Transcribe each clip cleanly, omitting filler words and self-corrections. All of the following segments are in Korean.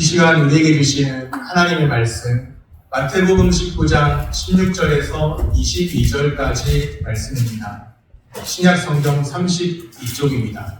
이 시간 우리에게 주시는 하나님의 말씀, 마태복음 19장 16절에서 22절까지 말씀입니다. 신약 성경 32쪽입니다.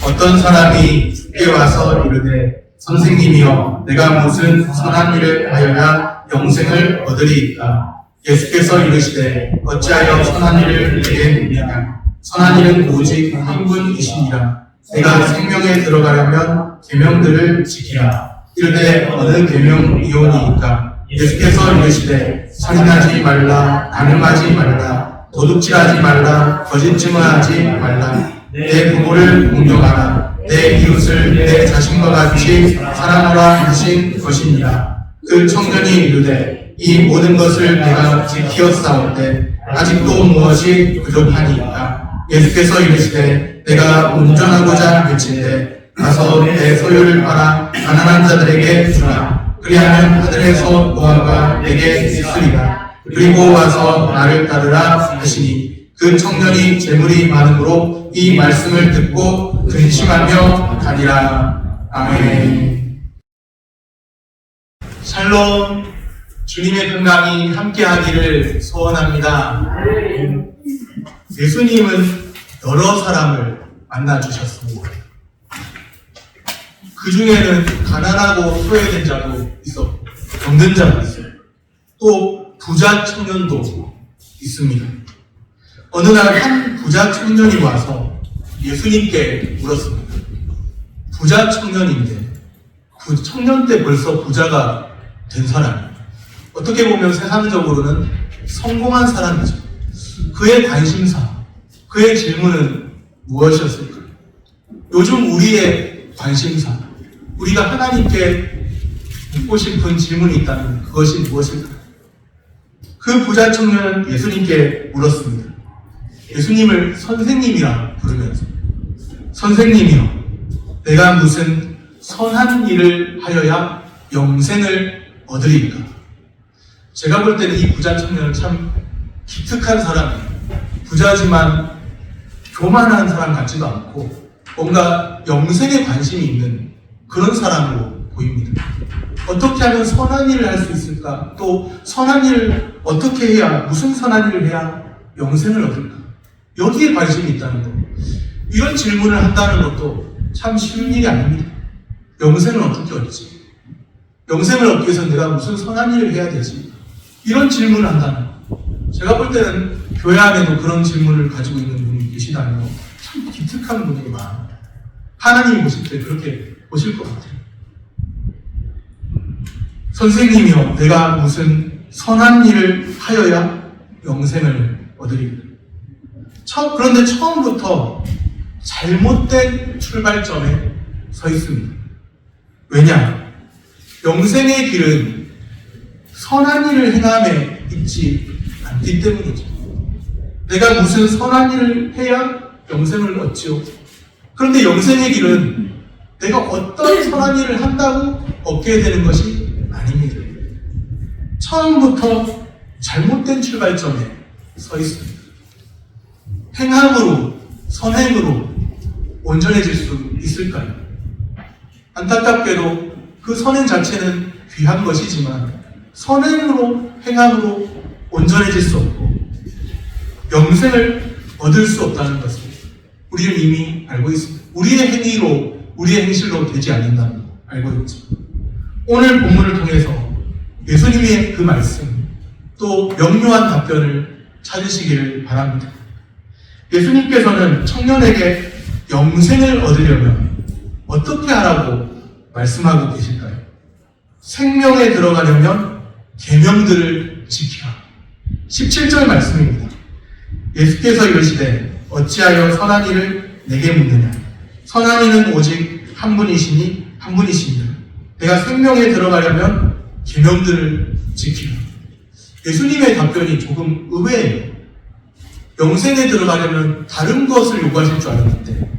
어떤 사람이 주께 와서 이르되 선생님이여 내가 무슨 선한 일을 하여야 영생을 얻으리이까? 예수께서 이르시되 어찌하여 선한 일을 내게 묻느냐? 선한 일은 오직 한 분이시니라. 내가 생명에 들어가려면 계명들을 지키라. 이르되 어느 계명이오니이까? 예수께서 이르시되 살인하지 말라, 간음하지 말라, 도둑질하지 말라, 거짓 증언하지 말라, 내 부모를 공경하라, 내 이웃을 내 자신과 같이 사랑하라 하신 것이니라. 그 청년이 이르되 이 모든 것을 내가 지키었사온데 아직도 무엇이 부족하니이까? 예수께서 이르시되 내가 운전하고자 할진대 가서 내 소유를 팔아 가난한 자들에게 주라. 그리하면 하늘에서 보화가 내게 있으리라. 그리고 와서 나를 따르라 하시니 그 청년이 재물이 많음으로 이 말씀을 듣고 근심하며 가니라. 아멘. 샬롬. 주님의 평강이 함께하기를 소원합니다. 예수님은 여러 사람을 만나주셨습니다. 그 중에는 가난하고 소외된 자도 있었고 병든 자도 있어요. 또 부자 청년도 있습니다. 어느 날 한 부자 청년이 와서 예수님께 물었습니다. 부자 청년인데 그 청년 때 벌써 부자가 된 사람이에요. 어떻게 보면 세상적으로는 성공한 사람이죠. 그의 관심사, 그의 질문은 무엇이었을까요? 요즘 우리의 관심사, 우리가 하나님께 묻고 싶은 질문이 있다면 그것이 무엇일까요? 그 부자 청년은 예수님께 물었습니다. 예수님을 선생님이라 부르면서 선생님이여, 내가 무슨 선한 일을 하여야 영생을 얻으리까? 제가 볼 때는 이 부자 청년은 참 기특한 사람이에요. 부자지만 교만한 사람 같지도 않고 뭔가 영생에 관심이 있는 그런 사람으로 보입니다. 어떻게 하면 선한 일을 할 수 있을까? 또 선한 일을 어떻게 해야, 무슨 선한 일을 해야 영생을 얻을까? 여기에 관심이 있다는 것. 이런 질문을 한다는 것도 참 쉬운 일이 아닙니다. 영생을 어떻게 얻지? 영생을 얻기 위해서 내가 무슨 선한 일을 해야 되지? 이런 질문을 한다는 것. 제가 볼 때는 교회 안에도 그런 질문을 가지고 있는 분이 계시다면 참 기특한 분이구나. 하나님이 보실 때 그렇게 보실 것 같아요. 선생님이여, 내가 무슨 선한 일을 하여야 영생을 얻으리까? 그런데 처음부터 잘못된 출발점에 서 있습니다. 왜냐? 영생의 길은 선한 일을 행함에 있지 않기 때문이죠. 내가 무슨 선한 일을 해야 영생을 얻지요? 그런데 영생의 길은 내가 어떤 선한 일을 한다고 얻게 되는 것이 아닙니다. 처음부터 잘못된 출발점에 서 있습니다. 행함으로, 선행으로 온전해질 수 있을까요? 안타깝게도 그 선행 자체는 귀한 것이지만 선행으로, 행함으로 온전해질 수 없고 영생을 얻을 수 없다는 것을 우리는 이미 알고 있습니다. 우리의 행위로, 우리의 행실로 되지 않는다는 걸 알고 있죠. 오늘 본문을 통해서 예수님의 그 말씀, 또 명료한 답변을 찾으시기를 바랍니다. 예수님께서는 청년에게 영생을 얻으려면 어떻게 하라고 말씀하고 계실까요? 생명에 들어가려면 계명들을 지키라. 17절 말씀입니다. 예수께서 이르시되 어찌하여 선한 일을 내게 묻느냐? 선한 이는 오직 한 분이시니 한 분이십니다. 내가 생명에 들어가려면 계명들을 지키라. 예수님의 답변이 조금 의외예요. 영생에 들어가려면 다른 것을 요구하실 줄 알았는데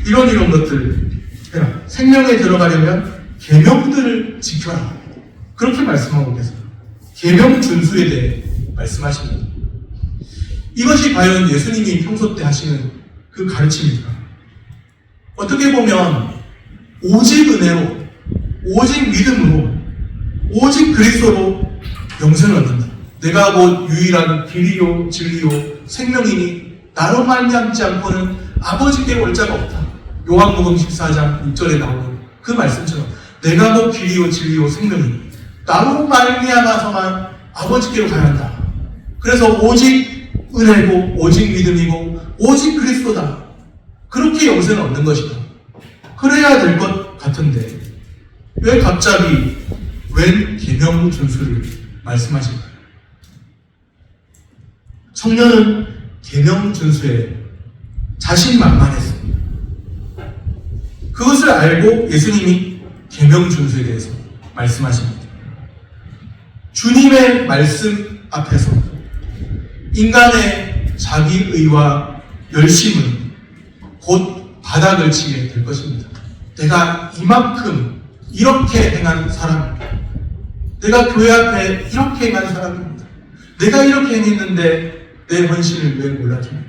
이런 것들 해라. 생명에 들어가려면 계명들을 지켜라. 그렇게 말씀하고 계세요. 계명 준수에 대해 말씀하십니다. 이것이 과연 예수님이 평소 때 하시는 그 가르침입니까? 어떻게 보면 오직 은혜로 오직 믿음으로, 오직 그리스도로 영생을 얻는다. 내가 곧 유일한 길이요 진리요 생명이니 나로 말미암지 않고는 아버지께 올 자가 없다. 요한복음 14장 6절에 나오는 그 말씀처럼 내가 곧 길이요 진리요 생명이니 나로 말미암아서만 아버지께로 가야 한다. 그래서 오직 은혜고 오직 믿음이고 오직 그리스도다. 그렇게 영생을 얻는 것이다. 그래야 될 것 같은데 왜 갑자기 웬 계명 준수를 말씀하실까요? 청년은 계명 준수에 자신만만했습니다. 그것을 알고 예수님이 계명 준수에 대해서 말씀하십니다. 주님의 말씀 앞에서 인간의 자기의와 열심은 곧 바닥을 치게 될 것입니다. 내가 이만큼 이렇게 행한 사람입니다. 내가 교회 앞에 이렇게 행한 사람입니다. 내가 이렇게 행했는데 내 헌신을 왜 몰라줍니까?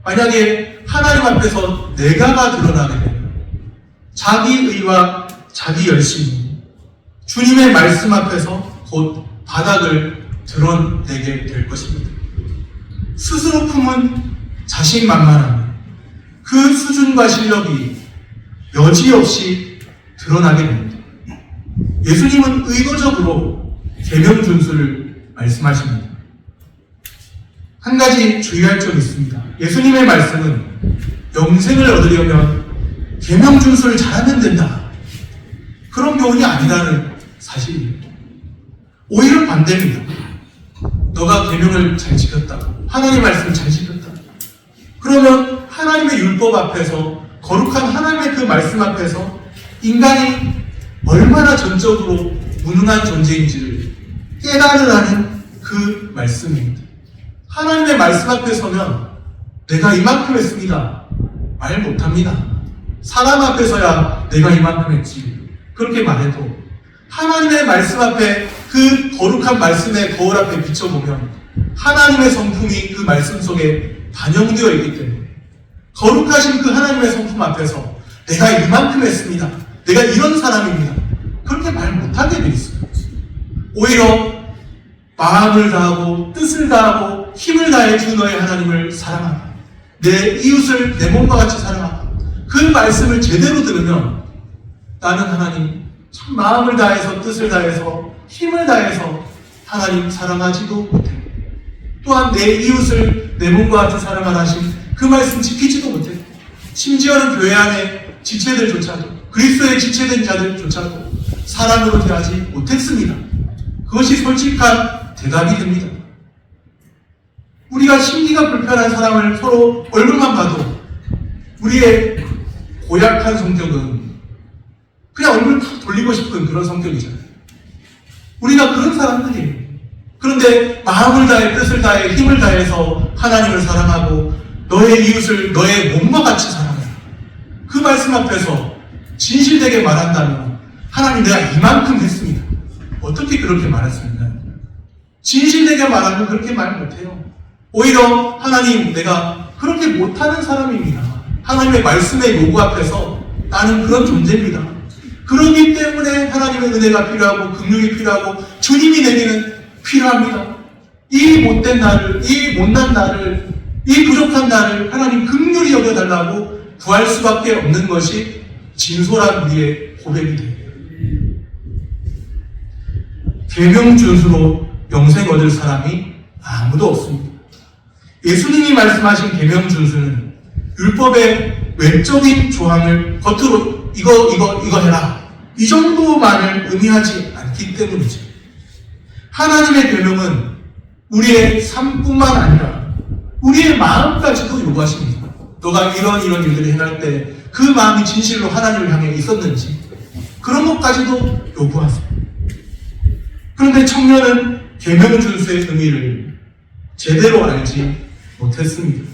만약에 하나님 앞에서 내가가 드러나게 되면 자기의와 자기 열심이 주님의 말씀 앞에서 곧 바닥을 드러내게 될 것입니다. 스스로 품은 자신만만함, 그 수준과 실력이 여지없이 드러나게 됩니다. 예수님은 의도적으로 계명 준수를 말씀하십니다. 한 가지 주의할 점이 있습니다. 예수님의 말씀은 영생을 얻으려면 계명 준수를 잘하면 된다. 그런 교훈이 아니라는 사실입니다. 오히려 반대입니다. 너가 계명을 잘 지켰다. 하나님의 말씀을 잘 지켰다. 그러면 하나님의 율법 앞에서 거룩한 하나님의 그 말씀 앞에서 인간이 얼마나 전적으로 무능한 존재인지를 깨달으라는 그 말씀입니다. 하나님의 말씀 앞에 서면 내가 이만큼 했습니다. 말 못합니다. 사람 앞에서야 내가 이만큼 했지. 그렇게 말해도 하나님의 말씀 앞에 그 거룩한 말씀의 거울 앞에 비춰보면 하나님의 성품이 그 말씀 속에 반영되어 있기 때문에 거룩하신 그 하나님의 성품 앞에서 내가 이만큼 했습니다. 내가 이런 사람입니다. 그렇게 말 못하게 돼 있어요. 오히려 마음을 다하고 뜻을 다하고 힘을 다해 주 너의 하나님을 사랑하라. 내 이웃을 내 몸과 같이 사랑하라. 그 말씀을 제대로 들으면 나는 하나님 참 마음을 다해서 뜻을 다해서 힘을 다해서 하나님 사랑하지도 못해. 또한 내 이웃을 내 몸과 같이 사랑하라 하신 그 말씀 지키지도 못해. 심지어는 교회 안에 지체들조차도 그리스도의 지체된 자들조차도 사랑으로 대하지 못했습니다. 그것이 솔직한 대답이 됩니다. 우리가 심기가 불편한 사람을 서로 얼굴만 봐도 우리의 고약한 성격은 그냥 얼굴 탁 돌리고 싶은 그런 성격이잖아요. 우리가 그런 사람들이에요. 그런데 마음을 다해 뜻을 다해 힘을 다해서 하나님을 사랑하고 너의 이웃을 너의 몸과 같이 사랑해라. 그 말씀 앞에서 진실되게 말한다면 하나님 내가 이만큼 했습니다. 어떻게 그렇게 말할 수 있나요? 진실되게 말하면 그렇게 말 못해요. 오히려 하나님 내가 그렇게 못하는 사람입니다. 하나님의 말씀의 요구 앞에서 나는 그런 존재입니다. 그렇기 때문에 하나님의 은혜가 필요하고 긍휼이 필요하고 주님이 내게는 필요합니다. 이 못된 나를, 이 못난 나를, 이 부족한 나를 하나님 긍휼히 여겨달라고 구할 수밖에 없는 것이 진솔한 우리의 고백이 됩니다. 계명 준수로 영생 얻을 사람이 아무도 없습니다. 예수님이 말씀하신 계명 준수는 율법의 외적인 조항을 겉으로 이거 해라 이 정도만을 의미하지 않기 때문이죠. 하나님의 계명은 우리의 삶뿐만 아니라 우리의 마음까지도 요구하십니다. 너가 이런 일들을 행할 때 그 마음이 진실로 하나님을 향해 있었는지 그런 것까지도 요구하세요. 그런데 청년은 계명 준수의 의미를 제대로 알지 못했습니다.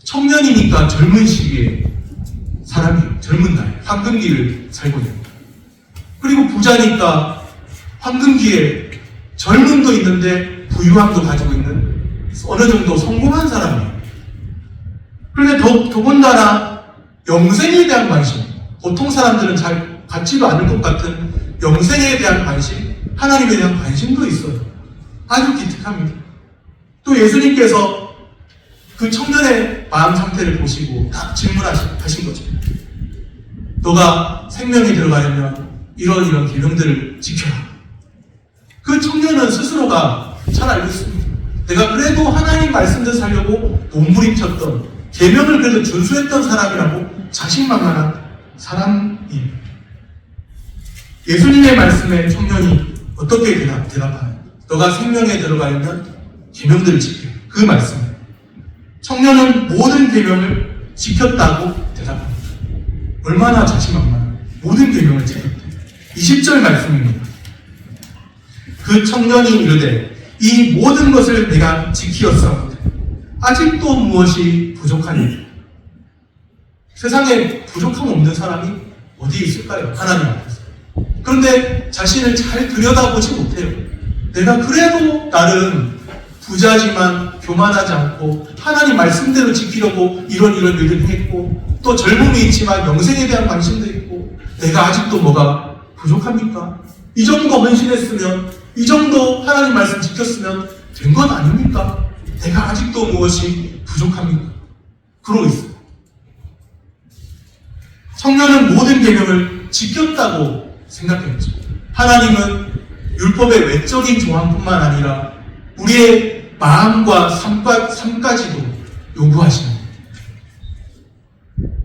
청년이니까 젊은 시기에 사람이 젊은 나이 황금기를 살고 있습니다. 그리고 부자니까 황금기에 젊음도 있는데 부유함도 가지고 있는 어느 정도 성공한 사람이에요. 그런데 더군다나 영생에 대한 관심, 보통 사람들은 잘 같지도 않을 것 같은 영생에 대한 관심, 하나님에 대한 관심도 있어요. 아주 기특합니다. 또 예수님께서 그 청년의 마음 상태를 보시고 딱 질문하신 거죠. 너가 생명에 들어가려면 이런 계명들을 지켜라. 그 청년은 스스로가 잘 알고 있습니다. 내가 그래도 하나님 말씀대로 살려고 몸부림쳤던, 계명을 그래도 준수했던 사람이라고 자신만만한 사람이에요. 예수님의 말씀에 청년이 어떻게 대답하나요? 너가 생명에 들어가려면 계명들을 지켜. 그 말씀. 청년은 모든 계명을 지켰다고 대답합니다. 얼마나 자신만만한, 모든 계명을 지켰다. 20절 말씀입니다. 그 청년이 이르되 이 모든 것을 내가 지키었사오되 아직도 무엇이 부족하니? 세상에 부족함 없는 사람이 어디에 있을까요? 하나님 앞에서. 그런데 자신을 잘 들여다보지 못해요. 내가 그래도 나름 부자지만 교만하지 않고 하나님 말씀대로 지키려고 이런 일을 했고, 또 젊음이 있지만 영생에 대한 관심도 있고, 내가 아직도 뭐가 부족합니까? 이 정도 헌신했으면, 이 정도 하나님 말씀 지켰으면 된 것 아닙니까? 내가 아직도 무엇이 부족합니까? 그러고 있어요. 청년은 모든 계명을 지켰다고 생각했죠. 하나님은 율법의 외적인 조항뿐만 아니라 우리의 마음과 삶까지도 요구하십니다.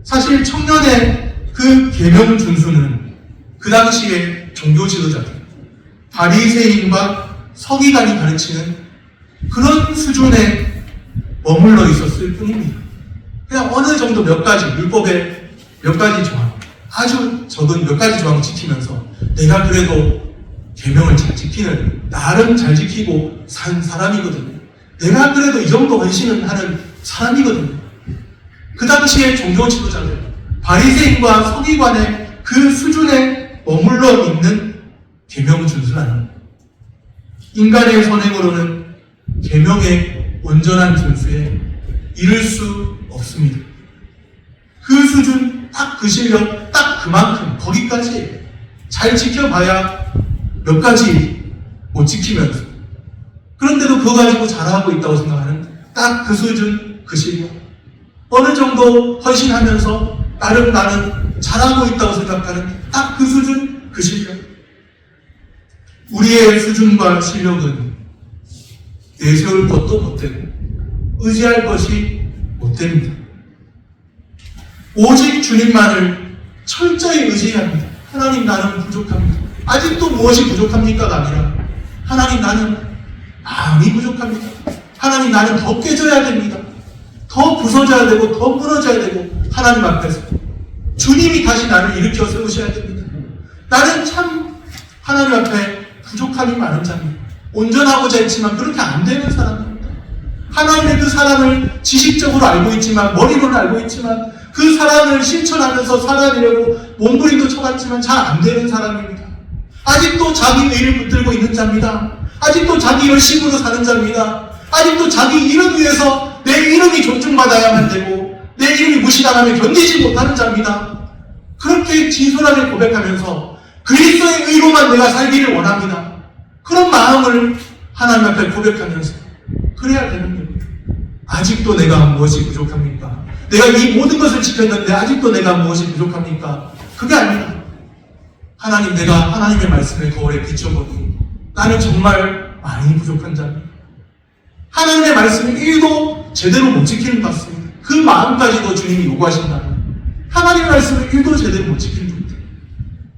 사실 청년의 그 계명 준수는 그 당시에 종교 지도자들, 바리새인과 서기관이 가르치는 그런 수준에 머물러 있었을 뿐입니다. 그냥 어느 정도 몇 가지, 율법의 몇 가지 조항, 아주 적은 몇 가지 조항을 지키면서 내가 그래도 계명을 잘 지키는, 나름 잘 지키고 산 사람이거든요. 내가 그래도 이 정도 헌신을 하는 사람이거든요. 그 당시에 종교 지도자들, 바리새인과 서기관의 그 수준에 머물러 있는 계명 준수는 인간의 선행으로는 계명의 온전한 준수에 이를 수 없습니다. 그 수준, 딱 그 실력, 딱 그만큼, 거기까지 잘 지켜봐야 몇 가지 못 지키면서, 그런데도 그거 가지고 잘하고 있다고 생각하는 딱 그 수준, 그 실력, 어느 정도 헌신하면서 나름 나는 잘하고 있다고 생각하는 딱 그 수준, 그 실력. 우리의 수준과 실력은 내세울 것도 못되고 의지할 것이 못됩니다. 오직 주님만을 철저히 의지해야 합니다. 하나님, 나는 부족합니다. 아직도 무엇이 부족합니까가 아니라 하나님, 나는 마음이 부족합니다. 하나님, 나는 더 깨져야 됩니다. 더 부서져야 되고 더 무너져야 되고, 하나님 앞에서 주님이 다시 나를 일으켜 세우셔야 됩니다. 나는 참 하나님 앞에 부족함이 많은 자입니다. 온전하고자 했지만 그렇게 안 되는 사람입니다. 하나님의 그 사랑을 지식적으로 알고 있지만, 머리로는 알고 있지만, 그 사랑을 실천하면서 살아내려고 몸부림도 쳐봤지만 잘 안 되는 사람입니다. 아직도 자기 의를 붙들고 있는 자입니다. 아직도 자기 열심으로 사는 자입니다. 아직도 자기 이름 위해서 내 이름이 존중받아야만 되고 내 이름이 무시당하면 견디지 못하는 자입니다. 그렇게 진솔하게 고백하면서 그리스도의 의로만 내가 살기를 원합니다. 그런 마음을 하나님 앞에 고백하면서 그래야 되는 겁니다. 아직도 내가 무엇이 부족합니까? 내가 이 모든 것을 지켰는데 아직도 내가 무엇이 부족합니까? 그게 아닙니다. 하나님, 내가 하나님의 말씀을 거울에 비춰보니 나는 정말 많이 부족한 자입니다. 하나님의 말씀을 1도 제대로 못 지키는 것 같습니다. 그 마음까지도 주님이 요구하신다면 하나님의 말씀을 1도 제대로 못 지키는 겁니다.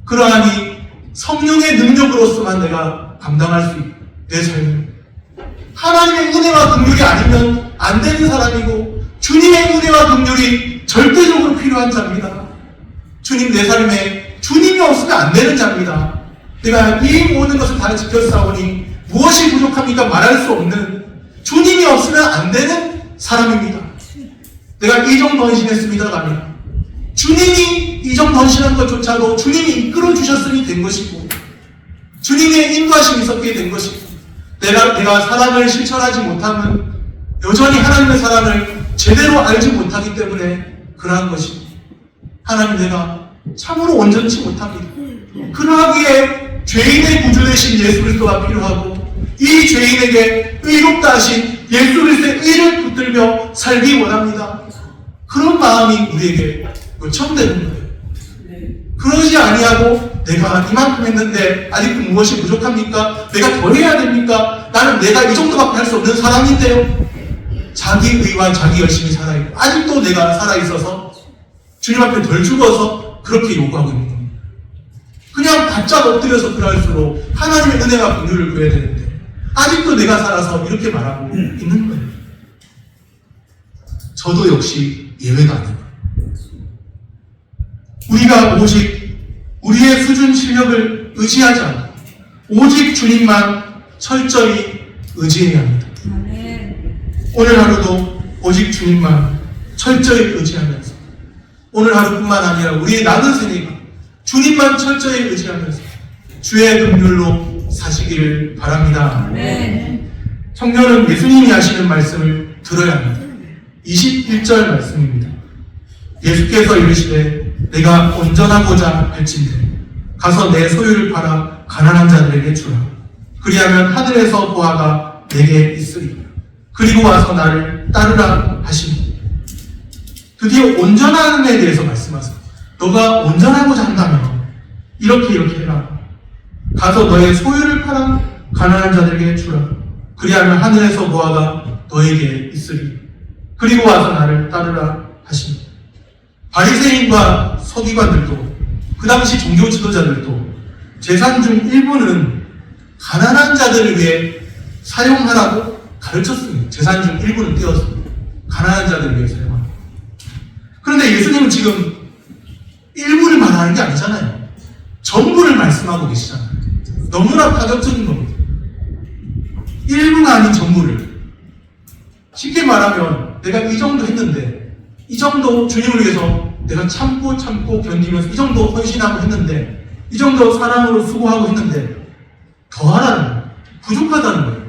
그러하니 성령의 능력으로서만 내가 감당할 수 있고, 내 삶을 하나님의 은혜와 긍휼이 아니면 안 되는 사람이고, 주님의 은혜와 긍휼이 절대적으로 필요한 자입니다. 주님, 내 삶에 주님이 없으면 안 되는 자입니다. 내가 이 모든 것을 다 지켰사오니 무엇이 부족합니까? 말할 수 없는, 주님이 없으면 안 되는 사람입니다. 내가 이 정도 헌신했습니다가 아니라 주님이 이 정도 헌신한 것조차도 주님이 이끌어 주셨으니 된 것이고, 주님의 인도하심이 있었기에 된 것이고, 내가 사랑을 실천하지 못하면 여전히 하나님의 사랑을 제대로 알지 못하기 때문에 그러한 것입니다. 하나님, 내가 참으로 온전치 못합니다. 그러하기에 죄인의 구주 되신 예수 그리스도가 필요하고 이 죄인에게 의롭다 하신 예수 그리스도의 의를 붙들며 살기 원합니다. 그런 마음이 우리에게 요청되는 거예요. 그러지 아니하고 내가 이만큼 했는데 아직도 무엇이 부족합니까? 내가 더 해야 됩니까? 나는 내가 이 정도밖에 할 수 없는 사람인데요. 자기 의와 자기 열심히 살아있고 아직도 내가 살아있어서 주님 앞에 덜 죽어서 그렇게 요구하고 있는 겁니다. 그냥 바짝 엎드려서 그럴수록 하나님의 은혜와 긍휼을 구해야 되는데 아직도 내가 살아서 이렇게 말하고 있는 거예요. 저도 역시 예외가 아닙니다. 우리가 오직 우리의 수준 실력을 의지하지 않고 오직 주님만 철저히 의지해야 합니다. 오늘 하루도 오직 주님만 철저히 의지하면서 오늘 하루뿐만 아니라 우리의 남은 생애가 주님만 철저히 의지하면서 주의 긍휼로 사시기를 바랍니다. 청년은 예수님이 하시는 말씀을 들어야 합니다. 21절 말씀입니다. 예수께서 이르시되 내가 온전하고자 할진대 가서 내 소유를 팔아 가난한 자들에게 주라. 그리하면 하늘에서 보화가 내게 있으리라. 그리고 와서 나를 따르라 하시니 드디어 온전함에 대해서 말씀하세요. 너가 온전하고자 한다면 이렇게 해라. 가서 너의 소유를 팔아 가난한 자들에게 주라. 그리하면 하늘에서 보화가 너에게 있으리. 그리고 와서 나를 따르라 하시니 바리새인과 서기관들도 그 당시 종교 지도자들도 재산 중 일부는 가난한 자들을 위해 사용하라고 가르쳤습니다. 재산 중 일부는 떼어서 가난한 자들을 위해 사용하라. 그런데 예수님은 지금 일부를 말하는 게 아니잖아요. 전부를 말씀하고 계시잖아요. 너무나 파격적인 겁니다. 일부가 아닌 전부를. 쉽게 말하면 내가 이 정도 했는데 이 정도 주님을 위해서 내가 참고 견디면서 이 정도 헌신하고 했는데 이 정도 사랑으로 수고하고 했는데 더하라는 거예요. 부족하다는 거예요.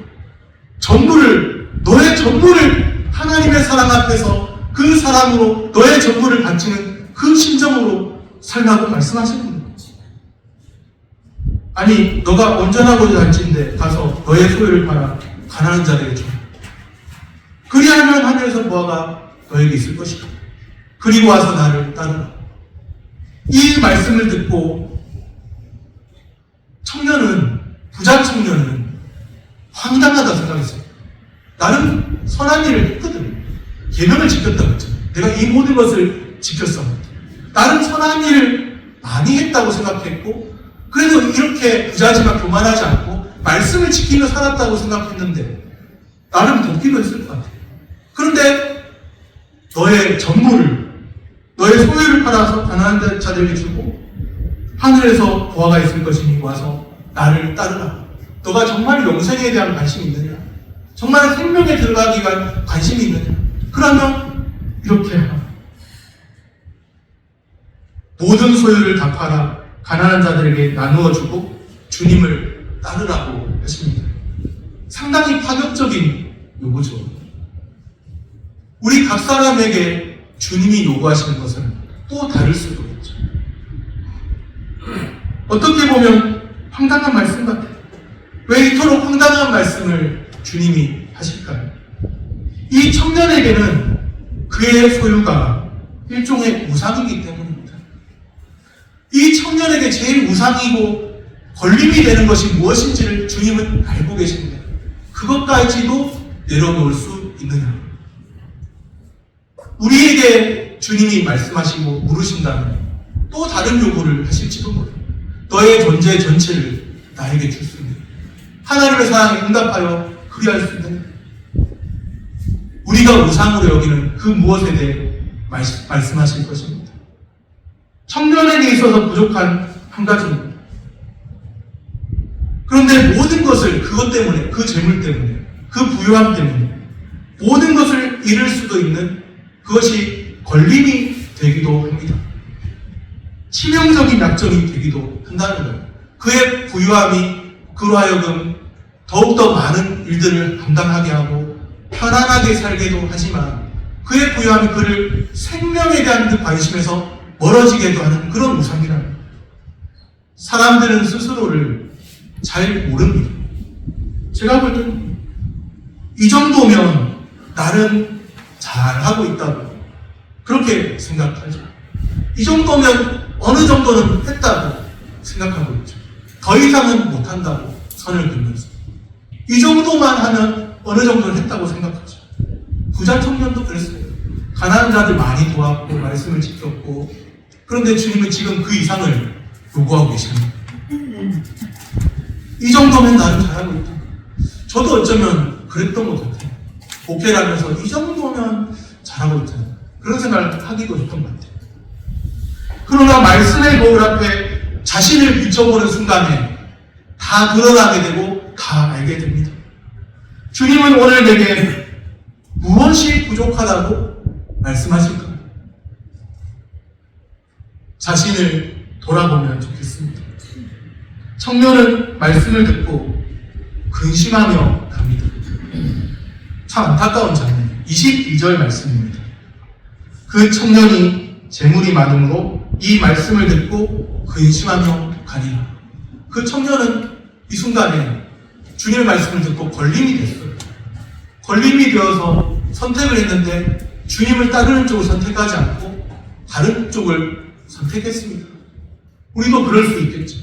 너의 전부를 하나님의 사랑 앞에서 그 사랑으로 너의 전부를 바치는 그 심정으로 살라고 말씀하시는 거예요. 아니 너가 온전하고자 할진대 가서 너의 소유를 팔아 가난한 자들에게 줘. 그리하면 하늘에서 보화가 너에게 있을 것이다. 그리고 와서 나를 따르라. 이 말씀을 듣고 부자 청년은 황당하다 생각했어요. 나는 선한 일을 했거든. 계명을 지켰다고 했죠. 내가 이 모든 것을 지켰어. 나는 선한 일을 많이 했다고 생각했고 그래도 이렇게 부자지만 교만하지 않고 말씀을 지키며 살았다고 생각했는데 나름 돕기도 했을 것 같아요. 그런데 너의 전부를 너의 소유를 팔아서 가난한 자들에게 주고 하늘에서 보화가 있을 것이니 와서 나를 따르라. 너가 정말 영생에 대한 관심이 있느냐? 정말 생명에 들어가기 위한 관심이 있느냐? 그러면 이렇게 하라. 모든 소유를 다 팔아 가난한 자들에게 나누어 주고 주님을 따르라고 하십니다. 상당히 파격적인 요구죠. 우리 각 사람에게 주님이 요구하시는 것은 또 다를 수도 있죠. 어떻게 보면 황당한 말씀 같아요. 왜 이토록 황당한 말씀을 주님이 하실까요? 이 청년에게는 그의 소유가 일종의 우상이기 때문입니다. 이 청년에게 제일 우상이고 걸림이 되는 것이 무엇인지를 주님은 알고 계십니다. 그것까지도 내려놓을 수 있느냐? 우리에게 주님이 말씀하시고 물으신다면 또 다른 요구를 하실지도 모릅니다. 너의 존재 전체를 나에게 줄 수 있는 하나님의 사랑에 응답하여 그리할 수 있는 우리가 우상으로 여기는 그 무엇에 대해 말씀하실 것입니다. 청년에게 있어서 부족한 한 가지입니다. 그런데 모든 것을 그것 때문에, 그 재물 때문에, 그 부유함 때문에 모든 것을 잃을 수도 있는 그것이 걸림이 되기도 합니다. 치명적인 약점이 되기도 한다는 거예요. 그의 부유함이 그로 하여금 더욱더 많은 일들을 감당하게 하고 편안하게 살게도 하지만 그의 부유함이 그를 생명에 대한 그 관심에서 멀어지게도 하는 그런 우상이랍니다. 사람들은 스스로를 잘 모릅니다. 제가 볼 때는 이 정도면 나는 잘하고 있다고 그렇게 생각하죠. 이 정도면 어느 정도는 했다고 생각하고 있죠. 더 이상은 못한다고 선을 긋면서 이 정도만 하면 어느 정도는 했다고 생각하죠. 부자 청년도 그랬어요. 가난한 자들 많이 도왔고 말씀을 지켰고, 그런데 주님은 지금 그 이상을 요구하고 계십니다. 이 정도면 나는 잘하고 있다. 저도 어쩌면 그랬던 것 같아요. 목회를 하면서 이 정도면 잘하고 있다. 그런 생각을 하기도 했던 것 같아요. 그러나 말씀의 거울 앞에 자신을 비춰보는 순간에 다 드러나게 되고 다 알게 됩니다. 주님은 오늘 내게 무엇이 부족하다고 말씀하실까요? 자신을 돌아보면 좋겠습니다. 청년은 말씀을 듣고 근심하며 갑니다. 참 안타까운 장면. 22절 말씀입니다. 그 청년이 재물이 많으므로 이 말씀을 듣고 근심하며 가니라. 그 청년은 이 순간에 주님의 말씀을 듣고 걸림이 됐어요. 걸림이 되어서 선택을 했는데 주님을 따르는 쪽을 선택하지 않고 다른 쪽을 선택했습니다. 우리도 그럴 수 있겠죠.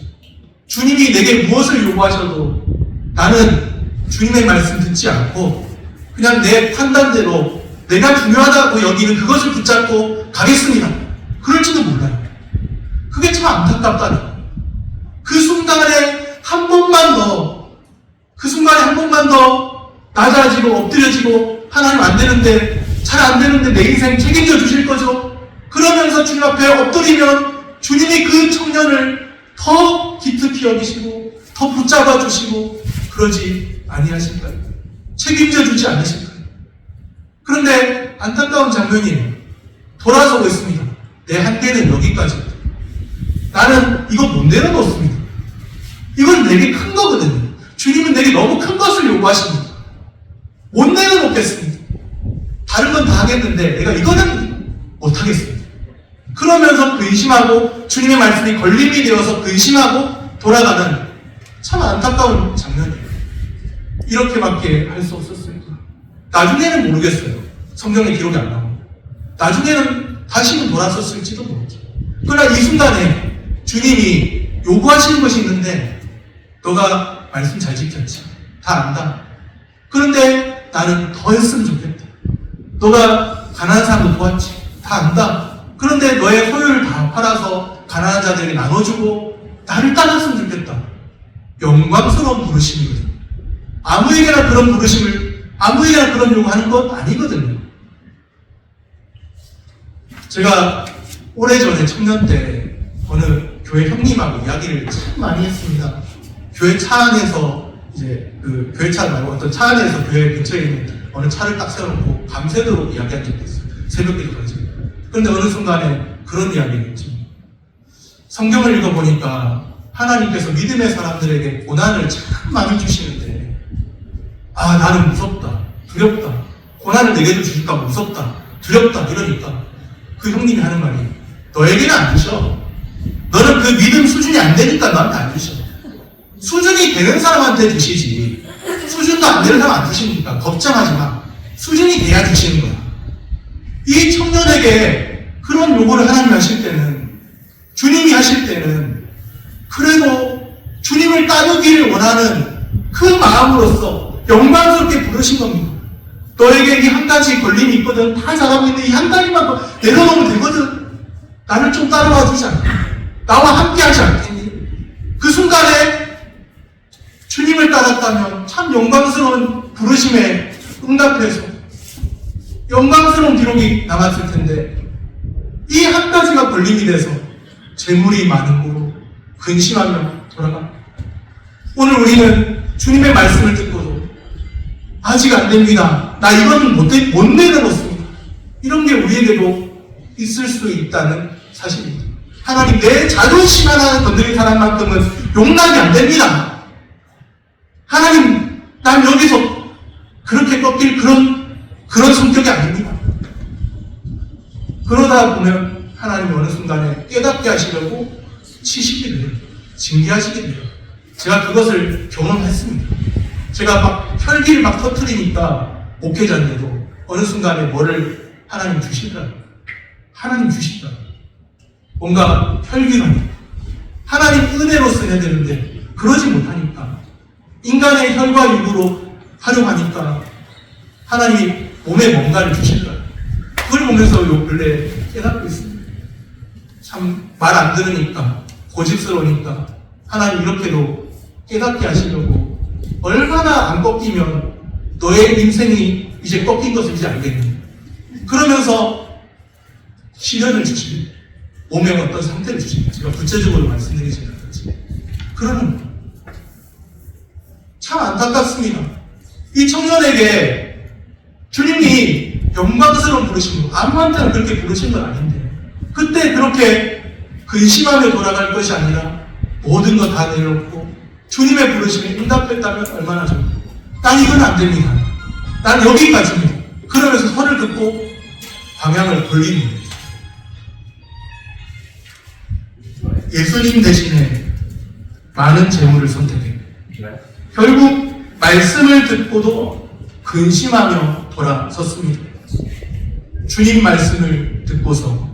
주님이 내게 무엇을 요구하셔도 나는 주님의 말씀 듣지 않고 그냥 내 판단대로 내가 중요하다고 여기는 그것을 붙잡고 가겠습니다. 그럴지도 몰라요. 그게 참 안타깝다니. 그 순간에 한 번만 더 낮아지고 엎드려지고 하나님 안 되는데 잘 안 되는데 내 인생 책임져 주실 거죠? 그러면서 주님 앞에 엎드리면 주님이 그 청년을 더 기특히 여기시고 더 붙잡아 주시고 그러지 아니하실까요? 책임져 주지 않으실까요? 그런데 안타까운 장면이 돌아서고 있습니다. 내 한계는 여기까지입니다. 나는 이거 못 내려놓습니다. 이건 내게 큰 거거든요. 주님은 내게 너무 큰 것을 요구하십니다. 못 내려놓겠습니다. 다른 건 다 하겠는데 내가 이거는 못하겠습니다. 그러면서 근심하고 주님의 말씀이 걸림이 되어서 근심하고 돌아가는 참 안타까운 장면이에요. 이렇게밖에 할 수 없었습니다. 나중에는 모르겠어요. 성경에 기록이 안 나옵니다. 나중에는 다시는 돌아섰을지도 모르죠. 그러나 이 순간에 주님이 요구하시는 것이 있는데 너가 말씀 잘 지켰지. 다 안다. 그런데 나는 더 했으면 좋겠다. 너가 가난한 사람도 도왔지. 다 안다. 그런데 너의 소유를 다 팔아서 가난한 자들에게 나눠주고 나를 따랐으면 좋겠다. 영광스러운 부르심이거든요. 아무에게나 그런 부르심을 아무에게나 그런 요구하는 것 아니거든요. 제가 오래전에 청년 때 어느 교회 형님하고 이야기를 참 많이 했습니다. 교회 차 안에서 이제 그 교회 차 말고 어떤 차 안에서 교회 근처에 있는 어느 차를 딱 세워놓고 밤새도록 이야기한 적이 있어요. 새벽기도 가지고. 그런데 어느 순간에 그런 이야기를 했죠. 성경을 읽어보니까 하나님께서 믿음의 사람들에게 고난을 참 많이 주시는데 나는 무섭다, 두렵다, 고난을 내게도 주실까 무섭다, 두렵다 이러니까 그 형님이 하는 말이 너에게는 안 주셔. 너는 그 믿음 수준이 안 되니까 너한테 안 주셔. 수준이 되는 사람한테 주시지. 수준도 안 되는 사람 안 주시니까 걱정하지 마. 수준이 돼야 주시는 거야. 이 청년에게 그런 요구를 하나님이 하실 때는, 주님이 하실 때는 그래도 주님을 따르기를 원하는 그 마음으로서 영광스럽게 부르신 겁니다. 너에게 이 한 가지 걸림이 있거든. 다 잘하고 있는데 이 한 가지만 내려놓으면 되거든. 나를 좀 따라와 주지 않겠니? 나와 함께 하지 않겠니? 그 순간에 주님을 따랐다면 참 영광스러운 부르심에 응답해서 영광스러운 기록이 남았을 텐데 이 한 가지가 걸림이 돼서 재물이 많은 곳으로 근심하며 돌아갑니다. 오늘 우리는 주님의 말씀을 듣고도 아직 안 됩니다. 나 이거는 못 내려놓습니다. 이런 게 우리에게도 있을 수 있다는 사실입니다. 하나님, 내 자존심 하나 건드린 사람만큼은 용납이 안 됩니다. 하나님, 난 여기서 그렇게 꺾일 그런 성격이 아닙니다. 그러다 보면 하나님이 어느 순간에 깨닫게 하시려고 치시게 돼요. 징계하시게 돼요. 제가 그것을 경험했습니다. 제가 막 혈기를 막 터뜨리니까 목회자인데도 어느 순간에 뭐를 하나님 주시더라고요. 하나님 주시더라고요. 뭔가 혈기가 하나님 은혜로 써야 되는데 그러지 못하니까 인간의 혈과 육으로 활용하니까 하나님이 몸에 뭔가를 주시더라고요. 그걸 보면서 요 근래에 깨닫고 있습니다. 참 말 안 들으니까 고집스러우니까 하나님 이렇게도 깨닫게 하시려고 얼마나 안 꺾이면 너의 인생이 이제 꺾인 것을 이제 알겠니? 그러면서 시련을 주십니다. 몸에 어떤 상태를 주십니다. 제가 구체적으로 말씀드리지 않았지. 그러면 참 안타깝습니다. 이 청년에게 주님이 영광스러운 부르심으로 아무한테나 그렇게 부르신 건 아닌데 그때 그렇게 근심하며 돌아갈 것이 아니라 모든 거 다 내려놓고 주님의 부르심에 응답했다면 얼마나 좋을까. 난 이건 안 됩니다. 난 여기까지입니다. 그러면서 선을 긋고 방향을 돌리는 거예요. 예수님 대신에 많은 재물을 선택해요. 결국 말씀을 듣고도 근심하며 돌아섰습니다. 주님 말씀을 듣고서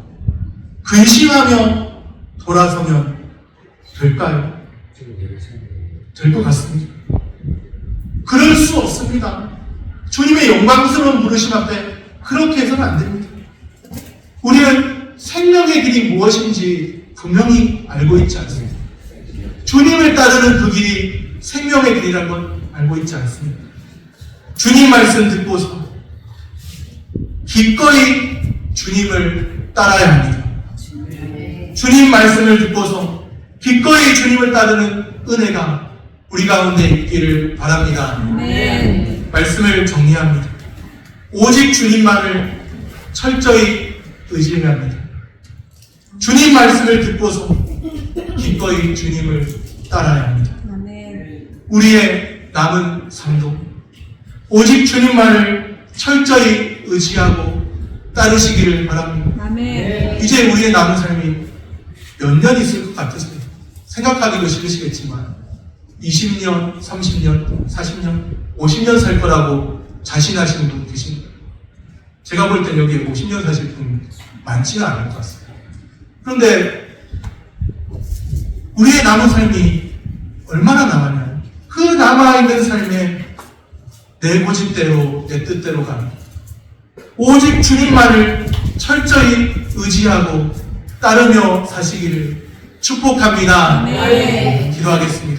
근심하며 돌아서면 될까요? 될 것 같습니다. 그럴 수 없습니다. 주님의 영광스러운 부르심 앞에 그렇게 해서는 안 됩니다. 우리는 생명의 길이 무엇인지 분명히 알고 있지 않습니다. 주님을 따르는 그 길이 생명의 길이라는 건 알고 있지 않습니다. 주님 말씀 듣고서 기꺼이 주님을 따라야 합니다. 주님 말씀을 듣고서 기꺼이 주님을 따르는 은혜가 우리 가운데 있기를 바랍니다. 말씀을 정리합니다. 오직 주님만을 철저히 의지해야 합니다. 주님 말씀을 듣고서 기꺼이 주님을 따라야 합니다. 우리의 남은 삶도 오직 주님만을 철저히 의지하고 따르시기를 바랍니다. 이제 우리의 남은 삶이 몇 년 있을 것 같으세요? 생각하기도 싫으시겠지만 20년, 30년, 40년, 50년 살 거라고 자신하시는 분 계십니다. 제가 볼 땐 여기에 50년 사실 분 많지는 않을 것 같습니다. 그런데 우리의 남은 삶이 얼마나 남았나요? 그 남아있는 삶에 내 고집대로, 내 뜻대로 가는 오직 주님만을 철저히 의지하고 따르며 사시기를 축복합니다. 기도하겠습니다.